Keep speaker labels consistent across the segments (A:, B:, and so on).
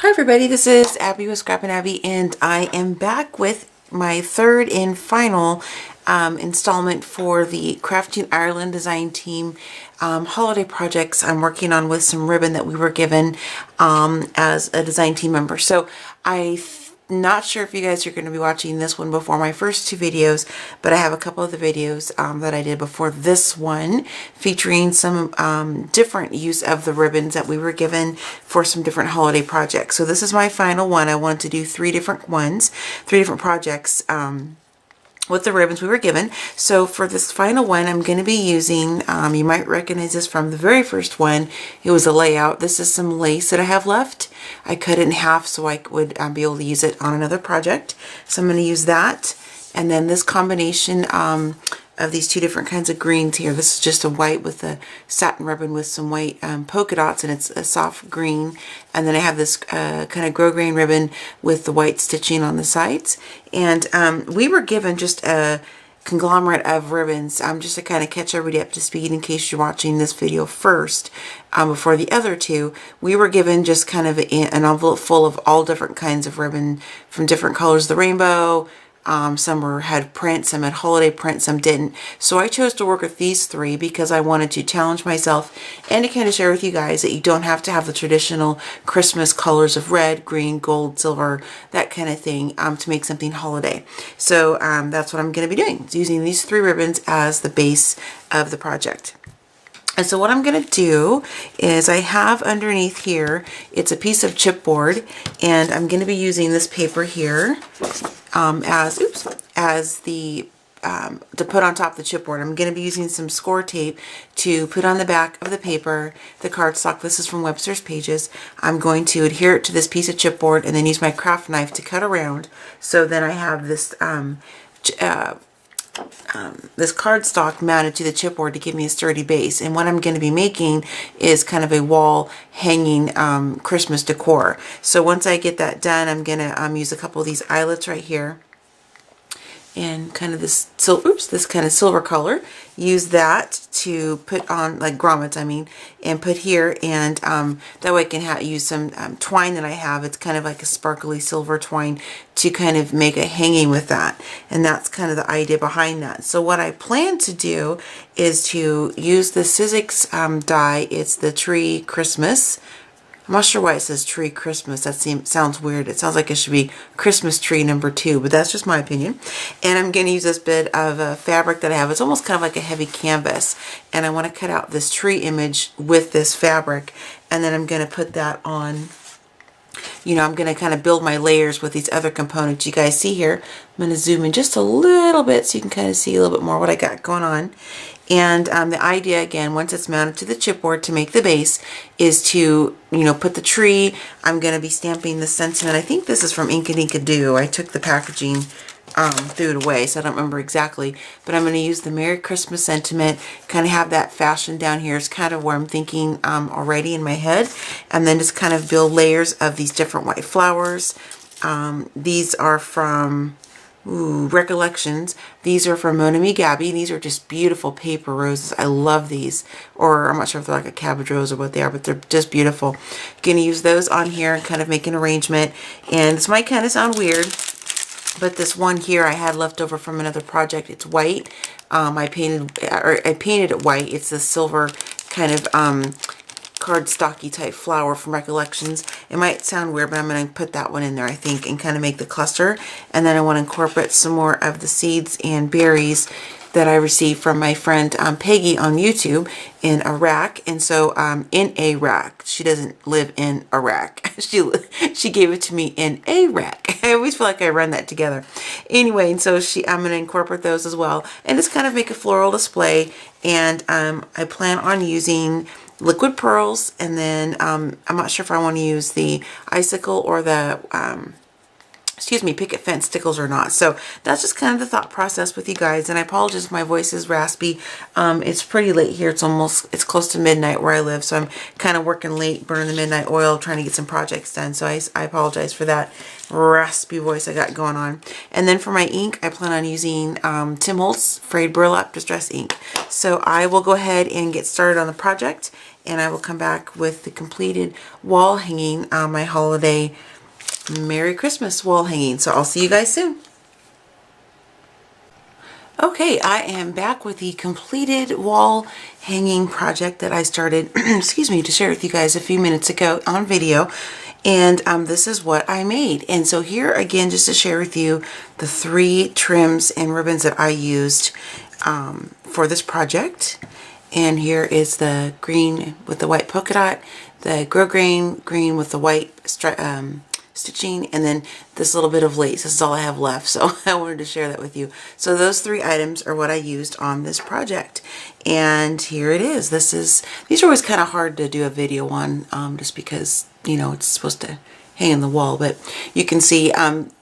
A: Hi everybody, this is Abby with Scrappin' Abby, and I am back with my third and final installment for the Crafting Ireland design team holiday projects I'm working on with some ribbon that we were given as a design team member. So I'm not sure if you guys are going to be watching this one before my first two videos, but I have a couple of the videos that I did before this one featuring some different use of the ribbons that we were given for some different holiday projects. So this is my final one. I wanted to do three different projects with the ribbons we were given. So for this final one, I'm going to be using, you might recognize this from the very first one. It was a layout. This is some lace that I have left. I cut it in half so I would be able to use it on another project. So I'm going to use that. And then this combination of these two different kinds of greens here. This is just a white with a satin ribbon with some white polka dots, and it's a soft green. And then I have this kind of grosgrain ribbon with the white stitching on the sides. And we were given just a conglomerate of ribbons just to kind of catch everybody up to speed in case you're watching this video first before the other two. We were given just kind of an envelope full of all different kinds of ribbon from different colors of the rainbow. Some had print, some had holiday print, some didn't. So I chose to work with these three because I wanted to challenge myself and to kind of share with you guys that you don't have to have the traditional Christmas colors of red, green, gold, silver, that kind of thing to make something holiday. So that's what I'm going to be doing, using these three ribbons as the base of the project. And so what I'm going to do is I have underneath here, it's a piece of chipboard, and I'm going to be using this paper here as the to put on top of the chipboard. I'm going to be using some score tape to put on the back of the paper, the cardstock. This is from Webster's Pages. I'm going to adhere it to this piece of chipboard and then use my craft knife to cut around. So then I have this this cardstock mounted to the chipboard to give me a sturdy base. And what I'm going to be making is kind of a wall hanging Christmas decor. So once I get that done, I'm going to use a couple of these eyelets right here and kind of this kind of silver color. Use that to put on, like grommets I mean, and put here, and that way I can use some twine that I have. It's kind of like a sparkly silver twine to kind of make a hanging with that, and that's kind of the idea behind that. So what I plan to do is to use the Sizzix die. It's the Tree Christmas. I'm not sure why it says Tree Christmas. That sounds weird. It sounds like it should be Christmas Tree #2, but that's just my opinion. And I'm going to use this bit of fabric that I have. It's almost kind of like a heavy canvas. And I want to cut out this tree image with this fabric. And then I'm going to put that on. I'm going to kind of build my layers with these other components you guys see here. I'm going to zoom in just a little bit so you can kind of see a little bit more what I got going on. And the idea, again, once it's mounted to the chipboard to make the base, is to, put the tree. I'm going to be stamping the sentiment. I think this is from Ink and Inkadoo. I took the packaging, threw it away, so I don't remember exactly. But I'm going to use the Merry Christmas sentiment, kind of have that fashion down here. It's kind of where I'm thinking already in my head. And then just kind of build layers of these different white flowers. These are from Recollections. These are from Mon Ami Gabby. These are just beautiful paper roses. I love these. Or I'm not sure if they're like a cabbage rose or what they are, but they're just beautiful. Going to use those on here and kind of make an arrangement. And this might kind of sound weird, but this one here I had left over from another project. It's white. I painted it white. It's the silver kind of cardstocky type flower from Recollections. It might sound weird, but I'm going to put that one in there, I think, and kind of make the cluster. And then I want to incorporate some more of the seeds and berries that I received from my friend Peggy on YouTube in Iraq. And so in Iraq, she doesn't live in Iraq. She gave it to me in Iraq. I always feel like I run that together. Anyway, and so I'm going to incorporate those as well, and just kind of make a floral display. And I plan on using liquid pearls, and then I'm not sure if I want to use the icicle or the picket fence stickles or not. So that's just kind of the thought process with you guys. And I apologize if my voice is raspy. It's pretty late here. It's close to midnight where I live, so I'm kind of working late, burning the midnight oil, trying to get some projects done. So I apologize for that raspy voice I got going on. And then for my ink, I plan on using Tim Holtz Frayed Burlap Distress ink. So I will go ahead and get started on the project, and I will come back with the completed wall hanging, my holiday Merry Christmas wall hanging. So I'll see you guys soon. Okay, I am back with the completed wall hanging project that I started, excuse me, to share with you guys a few minutes ago on video. And this is what I made. And so here again, just to share with you the 3 trims and ribbons that I used for this project. And here is the green with the white polka dot, the green with the white stitching, and then this little bit of lace. This is all I have left, so I wanted to share that with you. So those 3 items are what I used on this project, and here it is. These are always kind of hard to do a video on, just because, you know, it's supposed to hang on the wall, but you can see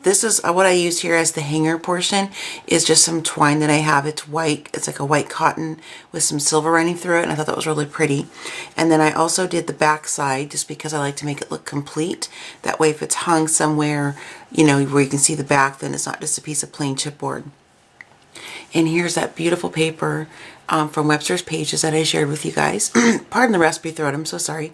A: this is what I used here as the hanger portion is just some twine that I have. It's white, it's like a white cotton with some silver running through it, and I thought that was really pretty. And then I also did the back side just because I like to make it look complete. That way if it's hung somewhere, you know, where you can see the back, then it's not just a piece of plain chipboard. And here's that beautiful paper from Webster's Pages that I shared with you guys. Pardon the raspy throat, I'm so sorry.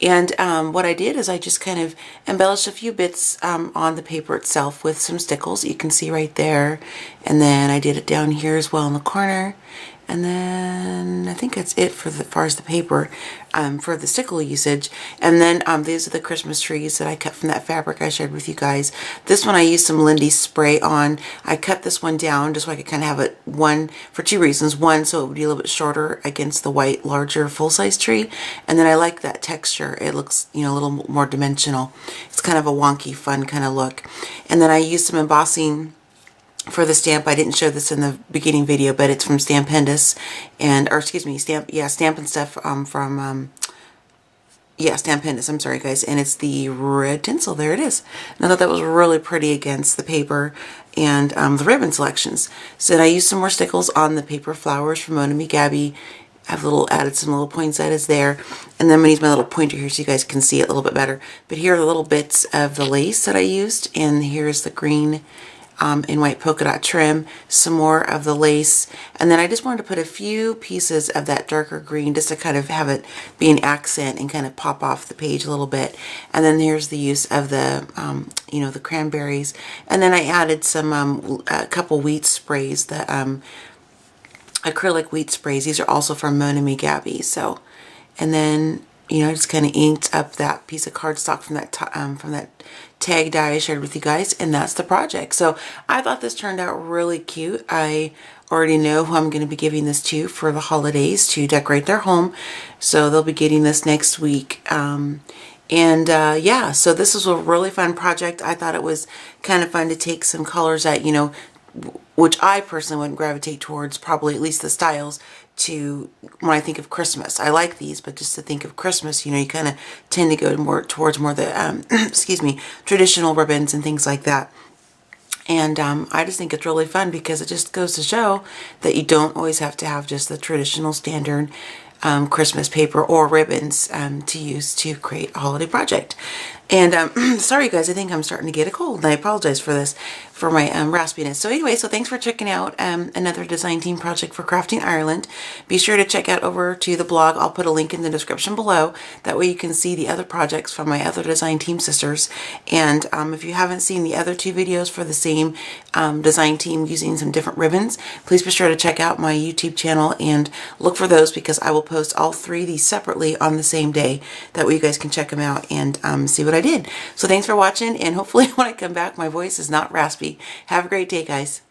A: And what I did is I just kind of embellished a few bits on the paper itself with some stickles. You can see right there. And then I did it down here as well in the corner. And then I think that's it for as far as the paper for the stickle usage. And then these are the Christmas trees that I cut from that fabric I shared with you guys. This one I used some Lindy spray on. I cut this one down just so I could kind of have it for 2 reasons. One, so it would be a little bit shorter against the white, larger, full-size tree. And then I like that texture. It looks, you know, a little more dimensional. It's kind of a wonky, fun kind of look. And then I used some embossing for the stamp. I didn't show this in the beginning video, but it's from Stampendous, or excuse me, Stampin' Stuff from Stampendous, I'm sorry guys, and it's the red tinsel. There it is. And I thought that was really pretty against the paper and the ribbon selections. So then I used some more stickles on the paper flowers from Mona Me Gabby. I've added some little poinsettias there, and then I'm going to use my little pointer here so you guys can see it a little bit better. But here are the little bits of the lace that I used, and here's the green in white polka dot trim, some more of the lace, and then I just wanted to put a few pieces of that darker green just to kind of have it be an accent and kind of pop off the page a little bit. And then here's the use of the you know, the cranberries, and then I added some a couple wheat sprays, the acrylic wheat sprays. These are also from Mona Me Gabby. So, and then, you know, I just kind of inked up that piece of cardstock from that tag die I shared with you guys, and that's the project. So I thought this turned out really cute. I already know who I'm going to be giving this to for the holidays to decorate their home, so they'll be getting this next week. Yeah, so this was a really fun project. I thought it was kind of fun to take some colors that, you know, which I personally wouldn't gravitate towards, probably at least the styles, to when I think of Christmas. I like these, but just to think of Christmas, you know, you kind of tend to go towards more the excuse me, traditional ribbons and things like that. And I just think it's really fun because it just goes to show that you don't always have to have just the traditional standard Christmas paper or ribbons to use to create a holiday project. And sorry guys, I think I'm starting to get a cold, and I apologize for this, for my raspiness. So anyway, so thanks for checking out another design team project for Crafting Ireland. Be sure to check out over to the blog. I'll put a link in the description below. That way you can see the other projects from my other design team sisters. And if you haven't seen the other 2 videos for the same design team using some different ribbons, please be sure to check out my YouTube channel and look for those, because I will post all 3 of these separately on the same day. That way you guys can check them out and see what I did. So thanks for watching, and hopefully when I come back my voice is not raspy. Have a great day, guys.